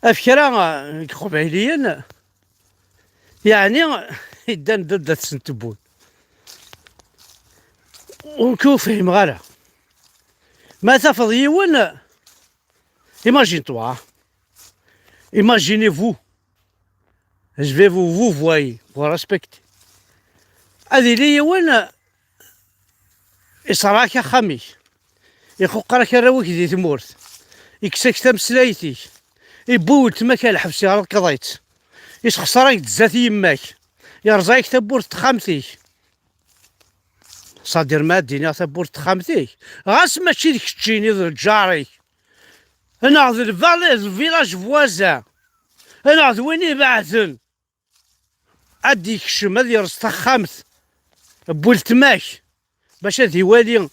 أفكرا قبيليا يعني يدان ضد تسنتبون ونكون فهم غالا ما تفض يون. Imaginez-vous, je vais vous voyez, vous respecter. هذه لي وين إصراك خمي يخق راك راويك دي ثمورت يكسك تمسلايتي يبول تماك الحبس يا رك قضيت يسخسرك تزات يماك يرزايك تبورت خامتي صادر مادي يا تبورت خامتي غاس ماشي ديك تجيني ضد جاري انا ذا الفيلاج فوازا انا ذا ويني بعثن اديك الشم هذي رست خامت بولت ماك باش هذي والي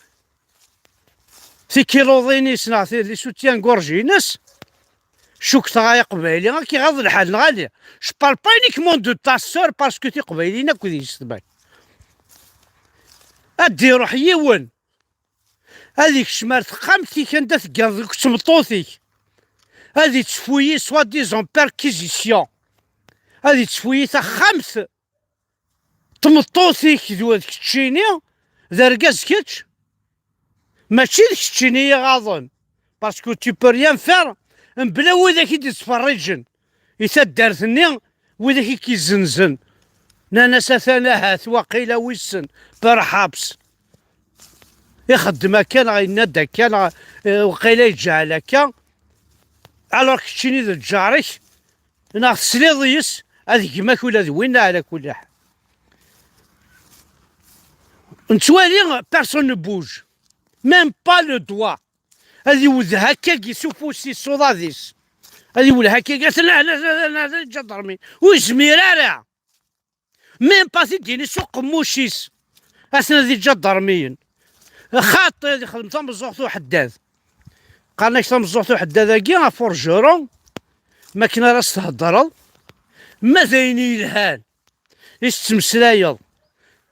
في كيلوضيني سنعطي لي سوتيان كورجينس شوك تغايا قبايلي غاكي غاض الحال غالي شبال با يونيكمون دو تا سور باسكو تي قبايلينا كودي يستباك ادي روح يون هذيك الشمارت خامتي كانت تقال ديك تمطوطي هذه تفويي سوا ديزون بيركيزيسيون هذه تفويي تا خمس تمطوطي كدو هذيك تشيني ذرقاز كتش ماشي ديك التشينية غاضن باسكو تي بو ريان فير بلا وذاك يتفرجن يتدارثني وذاك كيزنزن ناس ثناهات وقيل ويسن برحابس يخدم كان غينادى كان وقيل يجعل هكا الوغ كتشيني ذا الجارك ناخذ سليضيس هذيك ما كل وين على كل حال نتوالي بيرسون نو بوج ميم با لو دوا هذي ولد هكا كيسوفوسي صوضاديس هذي ولد هكا قالت لا جدرمي وزميرارا ميم با تديني سوق موشيس اسنا ذي جدرميين خاطر هذي خدمتها مزوختو حداد قالنا مزوختو حداد كي فورجورون ما كنا راس تهضر ما زيني الهان يستمسلايض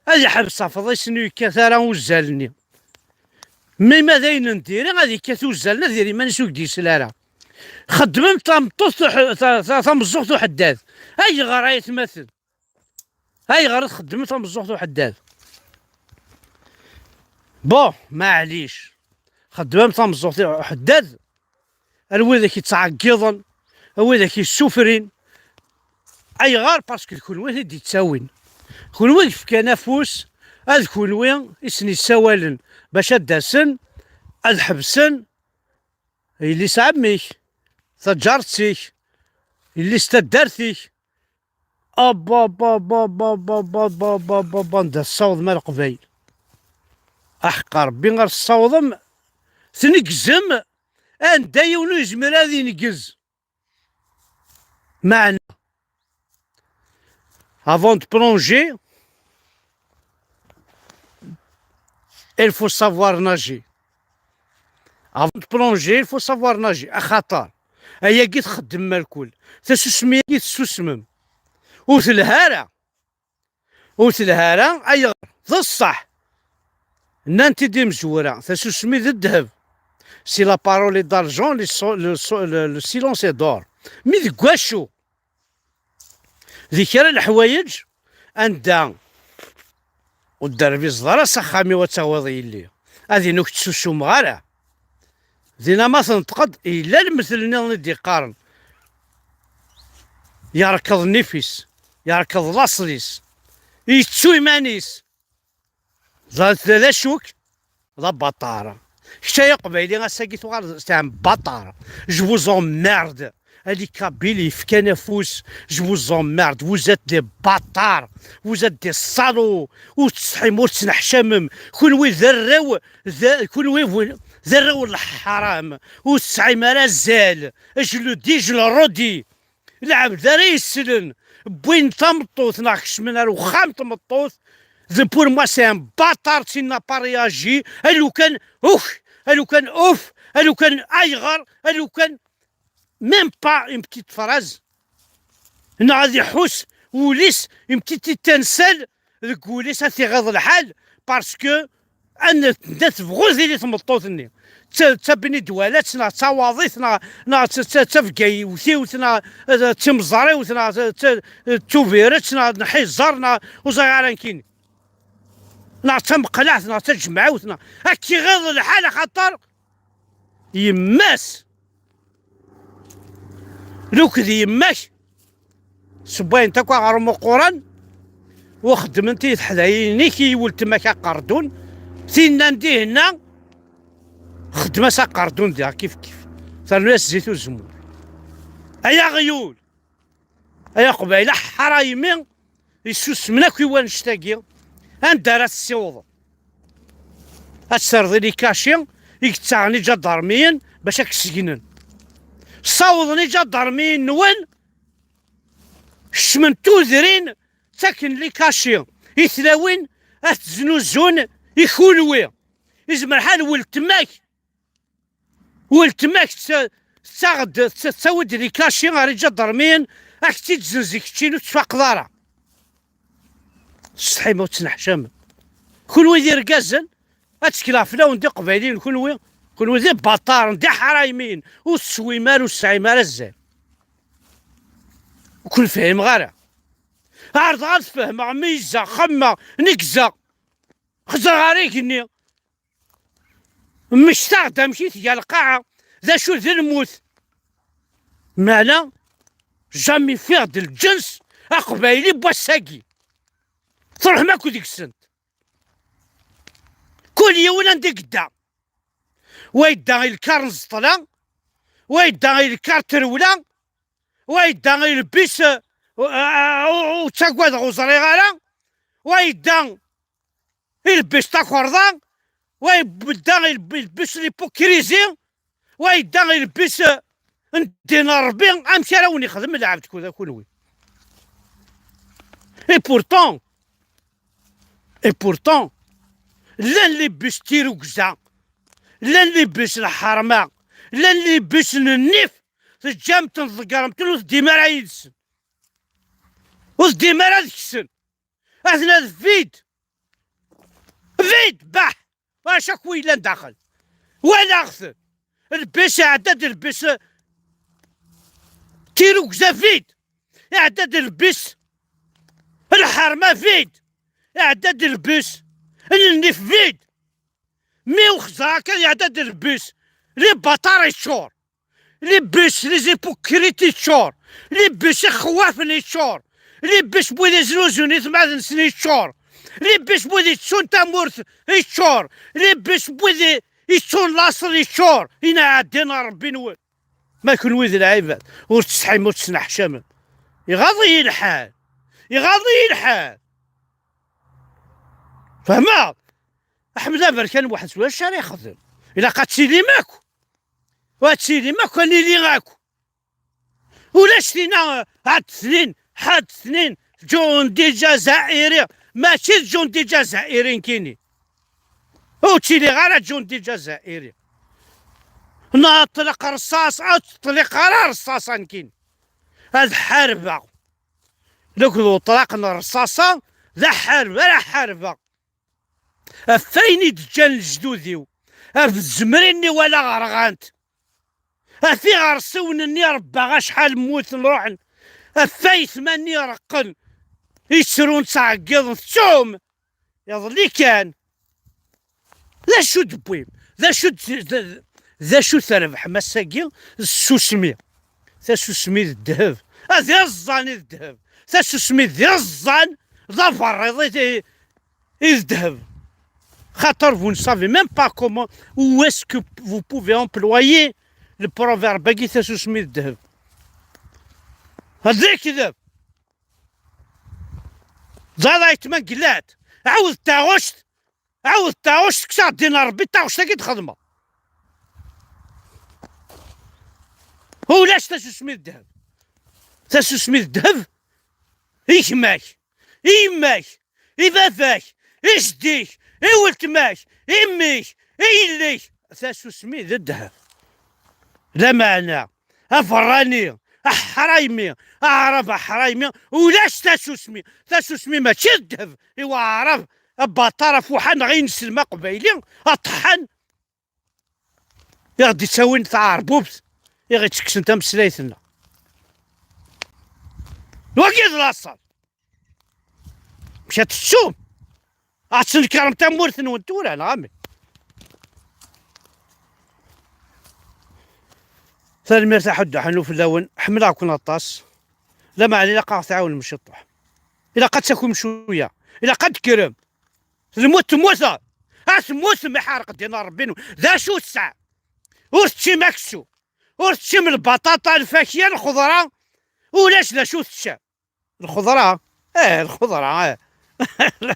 هذي حبسه فضي سنو كثارا وزالني مي ما داين ندير غادي كتوزالنا ديري ما نسوق دي سلالة خدمم تمزوختو حداد هاي غراية تمثل هاي غير خدمم تمزوختو حداد بون معليش خدمم تمزوختو حداد الوذاك يتعقضن الوذاك يسوفرين اي غار باسكو كل واحد يتساوين كل واحد في نفوس هذا كل وين يسني سوالن باش داسن الحبسن اللي سعميك تجارتيك اللي استدارتيك ابا با با با با با با با با با دا الصوض مال قبايل احقر ربي غير الصوض تنقزم ان دايونو يجمر هذه نقز معنا avant de plonger il faut savoir nager. Avant de plonger, il faut savoir nager. خطر. هيا كي تخدم مال الكل. تسسمي كي تسسمم. وثلهارة أي ذا الصح. نانتي دي مزورة. تسسمي ذا الذهب. Si la parole est d'argent, le silence est d'or. مي ذا كواشو. ذي كرا الحوايج عندها والدربي صدرا سخامي وتاوضي لي هذه نكت سوسو مغارة دينا ما تنتقد إلا المثل ندي قارن يركض نفس يركض لاصليس يتسو يمانيس ظلت لا شوك لا بطارة شتا قبيلي غاساكي ثوار تاع بطارة جو زون ميرد هذه كابيلي في كنفوس جو زوميرد وزات دي بطار وزات دي صالو وتصحي مور تنحشمم كونوي كونوي ذراو الحرام وتسعي مرازال اجلو ديجل رودي لعب ذرا يسلن بوين تمطوث ناخش من الوخام تمطوث ذا بور موا سي ان بطار تينا بارياجي هلو كان اوف هلو كان ايغر هلو كان même pas une petite phrase غادي يحوس وليس une petite étincelle ذاك وليس غاض الحال باسكو انا تبغوز اللي تمطوطني تبني دوالاتنا تواضيثنا تفقاي وثيوتنا تمزريوتنا توفيرتنا نحيزرنا وزغارا كين تمقلعتنا تجمعوتنا هكي غير الحالة خاطر يماس لوك ذي يماش سباين تاكوا غرمو قران وخدمتي حدايني كي ولت ماكا قردون سينا ندي هنا خدمه سا قردون ديها كيف صار ناس زيتو الزمور ايا غيول ايا قبيله حرايمي يسوس منا كيوان نشتاقي اندار السيوض السردي لي كاشي يكتعني جا ضرمين باش كسجنن صاوضني جا ضرمين نوان شمنتو ذرين ساكن لي كاشي يثلاوين اتزنوزون يخونوي يزمر حال ولتماك تساغد تساود لي كاشي غاري جا ضرمين اكتي تزنزي كتشينو تفاق دارا صحي ما تنحشم كلوي دير كازن اتكلافنا وندي قبايلين كلوي ذي بطار ندي حرايمين والسويمار والسعيمار الزين وكل فهم غيره عرض غتفهم عميزة خمة نكزة خزر غاريكني مشتاق مشيت يا القاعة ذا شو ذي الموت مالا جامي فيه الجنس اقبايلي بوساقي تروح ماكو ديك السنت كل يوم نديك دا ويدا الكارنز طلا ويدا الكار ترولا ويدا يلبس وتاكواد غوزري غالا ويدا يلبس تاكوردان ويبدا يلبس ليبوكريزي ويدا يلبس ندينا ربي امشي راوني خدم لعبت كذا كلوي اي بورتون لا نلبس تيرو كزا لا نلبس الحرمه لا نلبس النف تجام تنضقر متلوث ديما راه يدسن وث ديما راه يكسن اثنا فيد باح واش كويلا داخل ولا غث البس عدد البس تيرو كزا فيد عدد البس الحرمه فيد عدد البس النف فيد مي وخزا كان عدد البس لي بطاري الشور لي بس لي زيبوكريتي الشور لي بس خوافني الشور لي بس بوذي زلوزوني ثماذن سني الشور لي بس بوذي تسون تامورث الشور لي بس بوذي يتسون لاصر الشور هنا عدينا ربي نوال ما يكون وذي العباد وتسحي موت سنح شمم يغاضي الحال فهما احمد بركان واحد سوا الشارع يخدم الا قاتسيلي ماكو واتسيلي ماكو اني لي غاكو ولا شتينا حد اثنين جندي جزائري ماشي جندي جزائري كيني هو تشيلي غير جندي جزائري نطلق رصاص او تطلق غير رصاصا كين هاد حربه لو طلقنا رصاصه ذا حربه لا حربه افايني دجال الجدوديو اف الزمريني ولا غرغانت افي غرسونني ربا غا شحال موت نروح افاي ثماني رقن يسرون تعقض ثوم يظلي كان ذا شو دبويم ذا شو تربح مساقي السوسمي ذا سوسمي الذهب هذا الزان الذهب ذا سوسمي ذا الزان ظفر الذهب. Vous ne savez même pas comment, où est-ce que vous pouvez employer le proverbe qui se soumet de الذهب. هذا كذب. زاد يتمن قلات. عاود تاغشت كسا دينا ربي تاغشت كي تخدمه. هو لاش تسوسمي الذهب. تسوسمي الذهب يماك يبافاك يجديك ولتماك يميك يليك تسوسمي الذهب. لا معنى افراني حرايمي اعرف حرايمي ولاش تسوسمي ماشي الذهب ايوا عرف با طرف وحن غير نسلم قبايلي اطحن يغدي تساوين تاع ربوبت يغي تكسن تمسلايتنا وكيد لاصال مشات تشوم عطسن كرم تمورثن وانتورا نعمي ثاني مرتاح حد حنو في اللون حملا كون الطاس لا ما علينا قاع تعاون المشطح إلا قد تكون شوية إلا قد كرم الموت موسى موسى ما حارق دينا ربي ذا شو الساعة ورتشي ماكسو ورتشي من البطاطا الفاكهة الخضرة ولاش لا شو تشا الخضرة الخضرة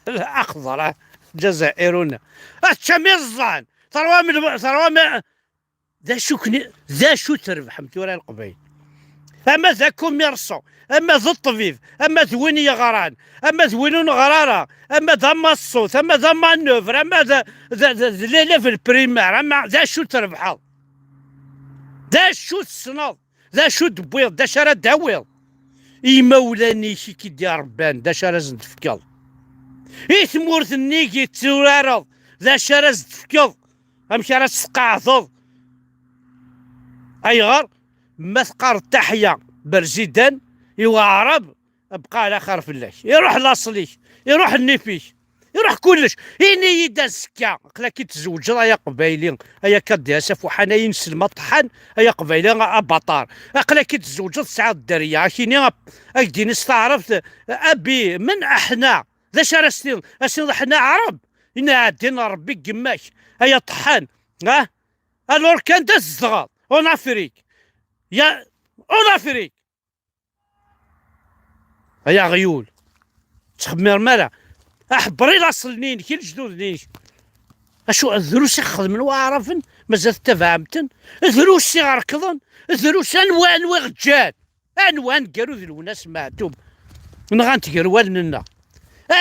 الأخضر جزائرنا الشميزان ثروة من ذا شو تربح متورا القبيل اما ذا كوميرسون اما ذا الطبيب اما ذويني غران اما ذوينون غرارة اما ذا مصوت اما ذا مانوفر اما ذا ليفل بريمير اما ذا شو تربحها ذا شو تصنض ذا شو تبويض ذا شرا داويض يمولاني شي كي ديال ربان ذا شرا زند تفكض ثمورث النيكي تورارض ذا شرا زند تفكض امشي راه تسقاعضض ايغر ما ثقار التحية برزيدان يوا عرب بقى على خرف الله يروح لاصليش يروح النفيش يروح كلش إني يدا السكا قلا كي تزوج يا قبايلي هيا كديها ساف وحناين سلمى طحن هيا قبايلي بطار قلا كي تزوج تسعة الدرية عشيني اكدي نستعرف ابي من احنا ذا شارستين اسين احنا عرب إنا عدينا ربي قماش هيا طحن الور كان داز الزغاط اون افريك يا اون افريك هيا غيول تخمر مالا احبري لاصلنين كي الجدود نيش اشو الدروس يخدمن واعرفن مازال تفهمتن الدروس يركضن الدروس انوان وغجان انوان قالوا ذي الناس معتوم نغانتقروا لنا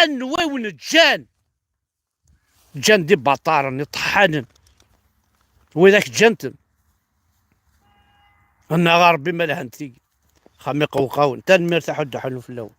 انوان جان دي بطارن يطحنن وذاك جنتن انا غاربي ما لهنتي خمي قوقاون تنمير تحد حلو في اللون